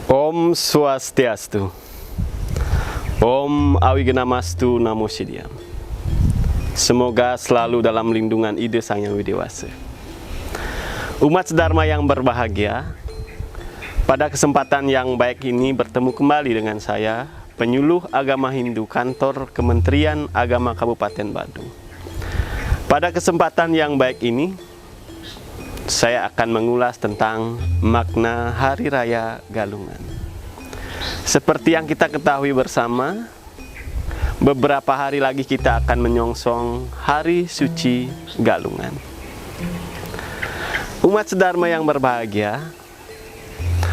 Om Swastiastu. Om Awigamastu Namo Siddhayam. Semoga selalu dalam lindungan ide Sang Yang Widewasa. Umat sedharma yang berbahagia, pada kesempatan yang baik ini bertemu kembali dengan saya, penyuluh agama Hindu kantor Kementerian Agama Kabupaten Badung. Pada kesempatan yang baik ini, saya akan mengulas tentang makna Hari Raya Galungan. Seperti yang kita ketahui bersama, beberapa hari lagi kita akan menyongsong Hari Suci Galungan. Umat sedharma yang berbahagia,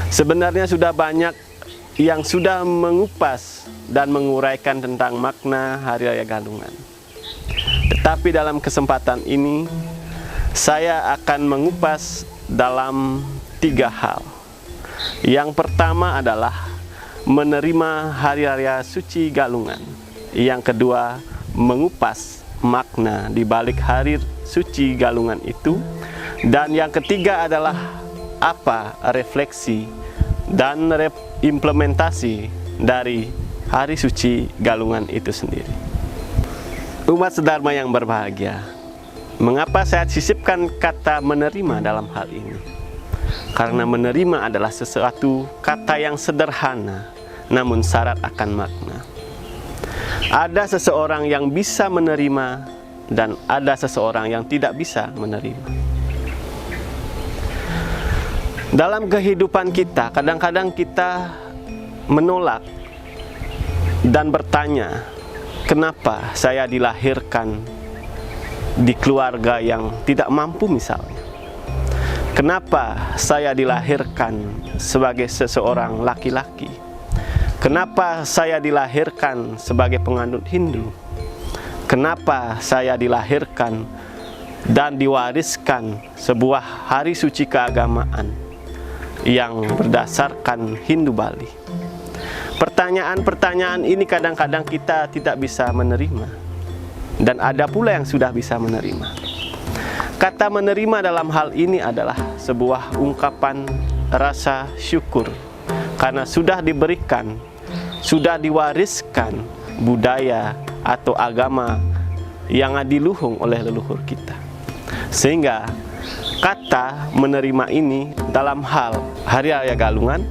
sebenarnya sudah banyak yang sudah mengupas dan menguraikan tentang makna Hari Raya Galungan. Tetapi dalam kesempatan ini, saya akan mengupas dalam 3 hal. Yang pertama adalah menerima Hari Raya Suci Galungan. Yang kedua, mengupas makna di balik Hari Suci Galungan itu. Dan yang ketiga adalah apa refleksi dan implementasi dari Hari Suci Galungan itu sendiri. Umat sedharma yang berbahagia, mengapa saya sisipkan kata menerima dalam hal ini? Karena menerima adalah sesuatu kata yang sederhana, namun syarat akan makna. Ada seseorang yang bisa menerima, dan ada seseorang yang tidak bisa menerima. Dalam kehidupan kita, kadang-kadang kita menolak dan bertanya, kenapa saya dilahirkan di keluarga yang tidak mampu misalnya? Kenapa saya dilahirkan sebagai seseorang laki-laki? Kenapa saya dilahirkan sebagai penganut Hindu? Kenapa saya dilahirkan dan diwariskan sebuah hari suci keagamaan yang berdasarkan Hindu Bali? Pertanyaan-pertanyaan ini kadang-kadang kita tidak bisa menerima. Dan ada pula yang sudah bisa menerima. Kata menerima dalam hal ini adalah sebuah ungkapan rasa syukur karena sudah diberikan, sudah diwariskan budaya atau agama yang adiluhung oleh leluhur kita. Sehingga kata menerima ini dalam hal Hari Raya Galungan,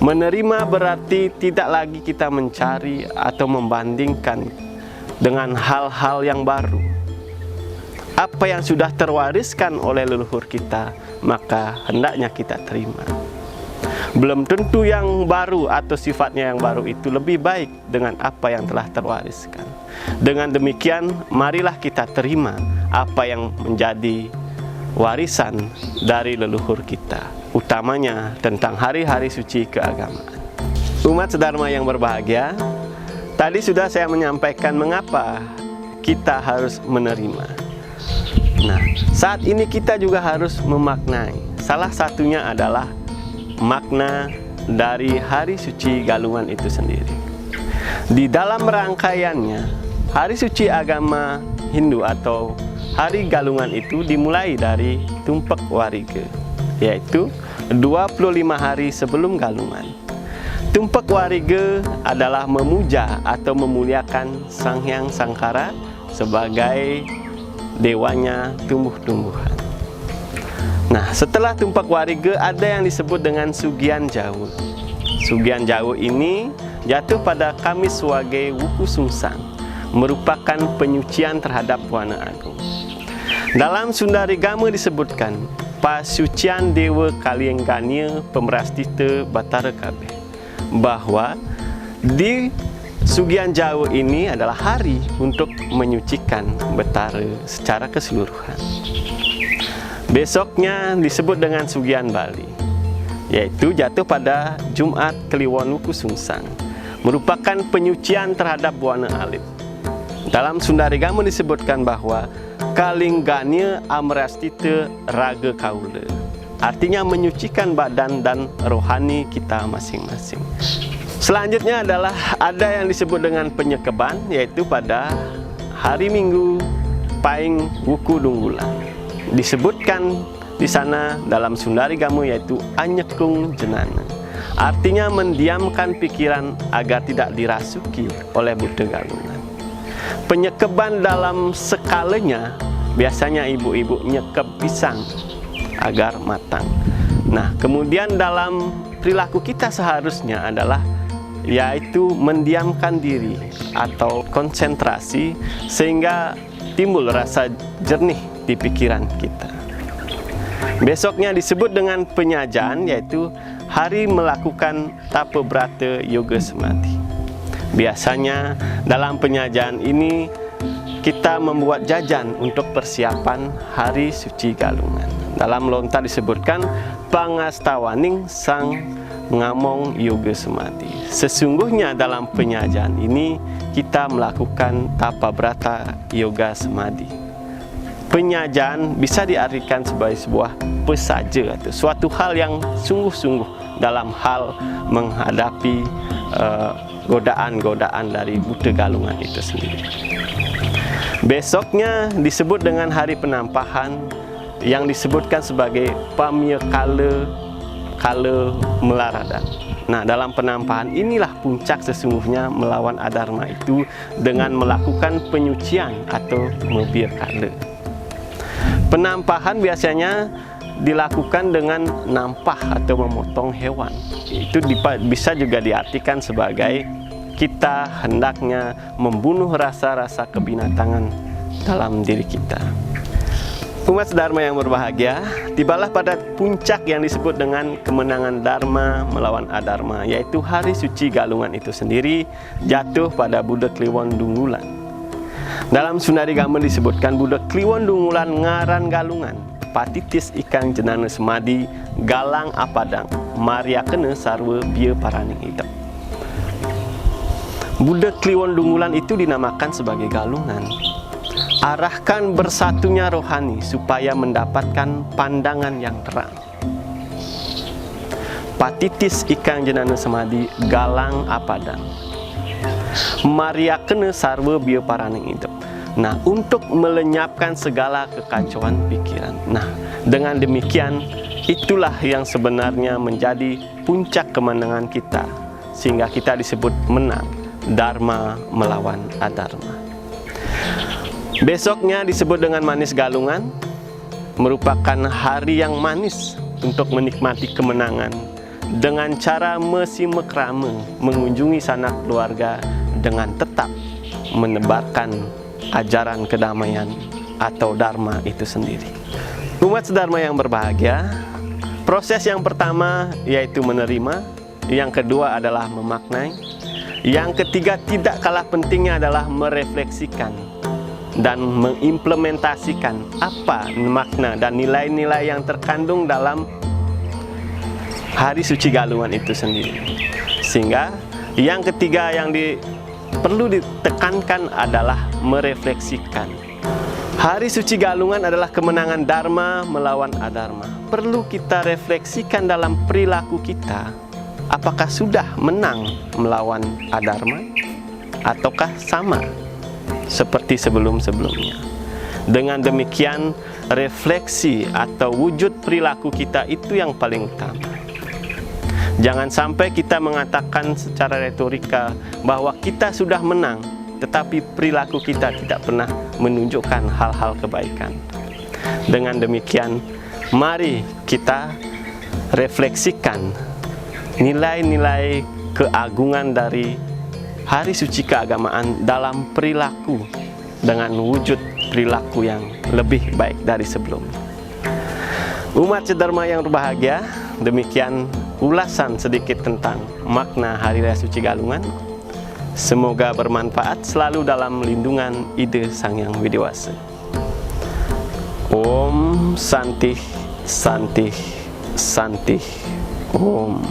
menerima berarti tidak lagi kita mencari atau membandingkan dengan hal-hal yang baru. Apa yang sudah terwariskan oleh leluhur kita, maka hendaknya kita terima. Belum tentu yang baru atau sifatnya yang baru itu lebih baik dengan apa yang telah terwariskan. Dengan demikian, marilah kita terima apa yang menjadi warisan dari leluhur kita, utamanya tentang hari-hari suci keagamaan. Umat sedharma yang berbahagia, tadi sudah saya menyampaikan mengapa kita harus menerima. Nah, saat ini kita juga harus memaknai. Salah satunya adalah makna dari Hari Suci Galungan itu sendiri. Di dalam rangkaiannya, Hari Suci Agama Hindu atau Hari Galungan itu dimulai dari Tumpak Wariga, yaitu 25 hari sebelum Galungan. Tumpak Wariga adalah memuja atau memuliakan Sang Hyang Sangkara sebagai dewanya tumbuh-tumbuhan. Nah, setelah Tumpak Wariga ada yang disebut dengan Sugian Jawa. Sugian Jawa ini jatuh pada Kamis Wage Wuku Sungsang, merupakan penyucian terhadap Wana Agung. Dalam Sundarigama disebutkan pasucian Dewa Kalienggania Pemerastita Batara Kabeh, bahwa di Sugian Jawa ini adalah hari untuk menyucikan Betara secara keseluruhan. Besoknya disebut dengan Sugian Bali, yaitu jatuh pada Jumat Kliwon Wuku Sungsang, merupakan penyucian terhadap Wana Alit. Dalam Sundarigama disebutkan bahwa Kalingganya Amrastita Raga Kaula, artinya menyucikan badan dan rohani kita masing-masing. Selanjutnya adalah ada yang disebut dengan penyekeban, yaitu pada hari Minggu Paing Wuku Dunggulan. Disebutkan di sana dalam Sundarigama yaitu Anyekung Jenana. artinya mendiamkan pikiran agar tidak dirasuki oleh buta galungan. Penyekeban dalam skalanya, biasanya ibu-ibu nyekep pisang agar matang. Nah, kemudian dalam perilaku kita seharusnya adalah yaitu mendiamkan diri atau konsentrasi sehingga timbul rasa jernih di pikiran kita. Besoknya disebut dengan penyajan, yaitu hari melakukan tapa brata yoga samadhi. Biasanya dalam penyajan ini kita membuat jajan untuk persiapan hari suci galungan. Dalam lontar disebutkan pangastawaning sang ngamong yoga samadhi. Sesungguhnya dalam penyajan ini kita melakukan tapa brata yoga samadhi. Penyajan bisa diartikan sebagai sebuah pesaja atau suatu hal yang sungguh-sungguh dalam hal menghadapi godaan-godaan dari buta galungan itu sendiri. Besoknya disebut dengan hari penampahan yang disebutkan sebagai pamya kala melaradan. Nah, dalam penampahan inilah puncak sesungguhnya melawan adharma itu dengan melakukan penyucian atau mebir kala. Penampahan biasanya dilakukan dengan nampah atau memotong hewan. Itu bisa juga diartikan sebagai kita hendaknya membunuh rasa-rasa kebinatangan dalam diri kita. Umat Dharma yang berbahagia, tibalah pada puncak yang disebut dengan kemenangan Dharma melawan adharma, yaitu hari suci galungan itu sendiri jatuh pada Buddha Kliwon Dunggulan. Dalam Sundari Gamen disebutkan Buddha Kliwon Dunggulan ngaran galungan, patitis ikang jenana semadi, galang apadang, maria kena sarwa bia paraning hitam. Buddha Kliwon Dunggulan itu dinamakan sebagai galungan. Arahkan bersatunya rohani supaya mendapatkan pandangan yang terang. Patitis ikang jenana semadi, galang apadang, maria kena sarwa bia paraning hitam. Nah, untuk melenyapkan segala kekacauan pikiran. Nah, dengan demikian itulah yang sebenarnya menjadi puncak kemenangan kita, sehingga kita disebut menang Dharma melawan adharma. Besoknya disebut dengan manis galungan, merupakan hari yang manis untuk menikmati kemenangan dengan cara mesimekrame mengunjungi sanak keluarga dengan tetap menebarkan ajaran kedamaian atau dharma itu sendiri. Umat sedharma yang berbahagia, proses yang pertama yaitu menerima, yang kedua adalah memaknai, yang ketiga tidak kalah pentingnya adalah merefleksikan dan mengimplementasikan apa makna dan nilai-nilai yang terkandung dalam hari suci galungan itu sendiri. Sehingga yang ketiga yang perlu ditekankan adalah merefleksikan. Hari suci galungan adalah kemenangan dharma melawan adharma. Perlu kita refleksikan dalam perilaku kita, apakah sudah menang melawan adharma ataukah sama seperti sebelum-sebelumnya. Dengan demikian, refleksi atau wujud perilaku kita itu yang paling utama. Jangan sampai kita mengatakan secara retorika bahwa kita sudah menang, tetapi perilaku kita tidak pernah menunjukkan hal-hal kebaikan. Dengan demikian, mari kita refleksikan nilai-nilai keagungan dari hari suci keagamaan dalam perilaku dengan wujud perilaku yang lebih baik dari sebelumnya. Umat sedharma yang berbahagia, demikian ulasan sedikit tentang makna Hari Raya Suci Galungan. Semoga bermanfaat selalu dalam lindungan ide Sang Hyang Widiwasa. Om Santi Santi Santi Om.